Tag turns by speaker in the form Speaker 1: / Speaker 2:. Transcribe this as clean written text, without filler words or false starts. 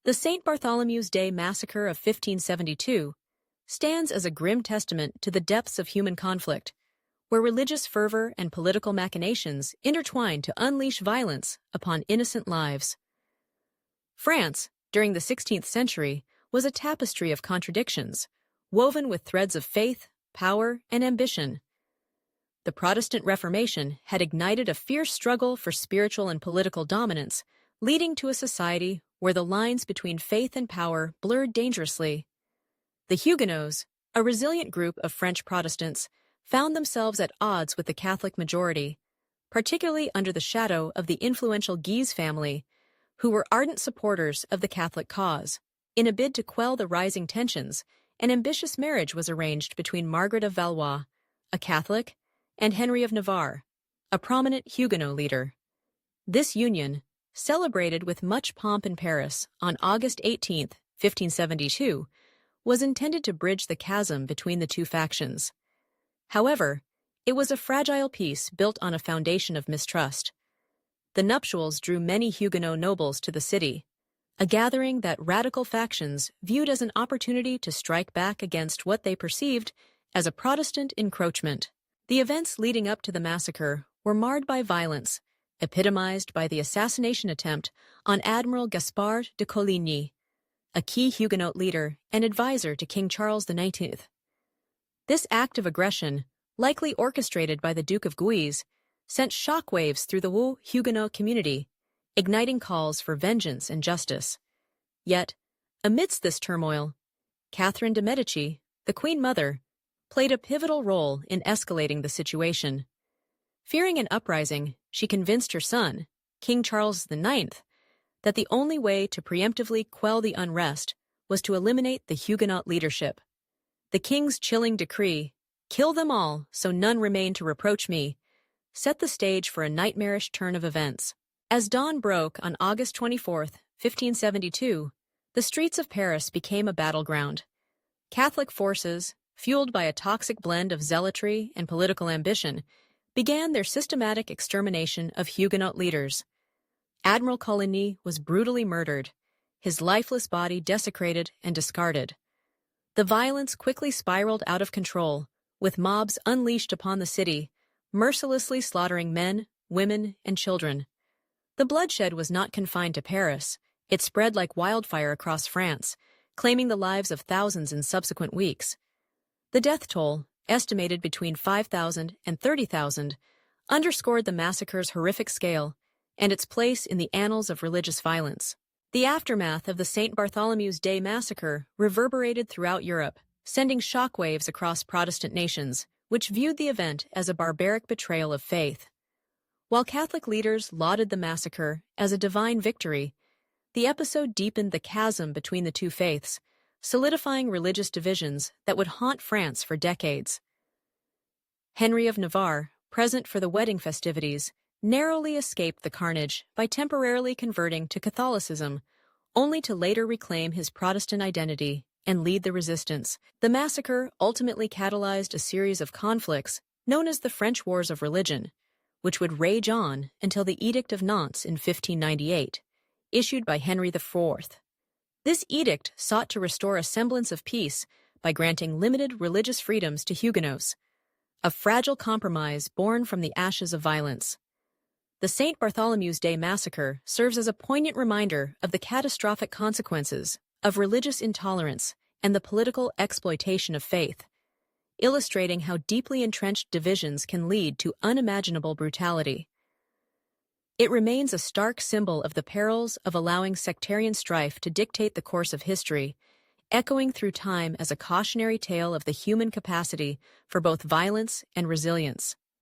Speaker 1: The St. Bartholomew's Day Massacre of 1572 stands as a grim testament to the depths of human conflict, where religious fervor and political machinations intertwine to unleash violence upon innocent lives. France, during the 16th century, was a tapestry of contradictions, woven with threads of faith, power, and ambition. The Protestant Reformation had ignited a fierce struggle for spiritual and political dominance, leading to a society where the lines between faith and power blurred dangerously. The Huguenots, a resilient group of French Protestants, found themselves at odds with the Catholic majority, particularly under the shadow of the influential Guise family, who were ardent supporters of the Catholic cause. In a bid to quell the rising tensions, an ambitious marriage was arranged between Margaret of Valois, a Catholic, and Henry of Navarre, a prominent Huguenot leader. This union, celebrated with much pomp in Paris on August 18, 1572, was intended to bridge the chasm between the two factions. However, it was a fragile peace built on a foundation of mistrust. The nuptials drew many Huguenot nobles to the city, a gathering that radical factions viewed as an opportunity to strike back against what they perceived as a Protestant encroachment. The events leading up to the massacre were marred by violence, epitomized by the assassination attempt on Admiral Gaspard de Coligny, a key Huguenot leader and advisor to King Charles XIX. This act of aggression, likely orchestrated by the Duke of Guise, sent shockwaves through the Huguenot community, igniting calls for vengeance and justice. Yet, amidst this turmoil, Catherine de Medici, the Queen Mother, played a pivotal role in escalating the situation. Fearing an uprising, she convinced her son, King Charles IX, that the only way to preemptively quell the unrest was to eliminate the Huguenot leadership. The king's chilling decree, "Kill them all, so none remain to reproach me," set the stage for a nightmarish turn of events. As dawn broke on August 24, 1572, the streets of Paris became a battleground. Catholic forces, fueled by a toxic blend of zealotry and political ambition, began their systematic extermination of Huguenot leaders. Admiral Coligny was brutally murdered, his lifeless body desecrated and discarded. The violence quickly spiraled out of control, with mobs unleashed upon the city, mercilessly slaughtering men, women, and children. The bloodshed was not confined to Paris. It spread like wildfire across France, claiming the lives of thousands in subsequent weeks. The death toll, estimated between 5,000 and 30,000, underscored the massacre's horrific scale and its place in the annals of religious violence. The aftermath of the St. Bartholomew's Day massacre reverberated throughout Europe, sending shockwaves across Protestant nations, which viewed the event as a barbaric betrayal of faith. While Catholic leaders lauded the massacre as a divine victory, the episode deepened the chasm between the two faiths, solidifying religious divisions that would haunt France for decades. Henry of Navarre, present for the wedding festivities, narrowly escaped the carnage by temporarily converting to Catholicism, only to later reclaim his Protestant identity and lead the resistance. The massacre ultimately catalyzed a series of conflicts known as the French Wars of Religion, which would rage on until the Edict of Nantes in 1598, issued by Henry IV. This edict sought to restore a semblance of peace by granting limited religious freedoms to Huguenots, a fragile compromise born from the ashes of violence. The St. Bartholomew's Day massacre serves as a poignant reminder of the catastrophic consequences of religious intolerance and the political exploitation of faith, illustrating how deeply entrenched divisions can lead to unimaginable brutality. It remains a stark symbol of the perils of allowing sectarian strife to dictate the course of history, echoing through time as a cautionary tale of the human capacity for both violence and resilience.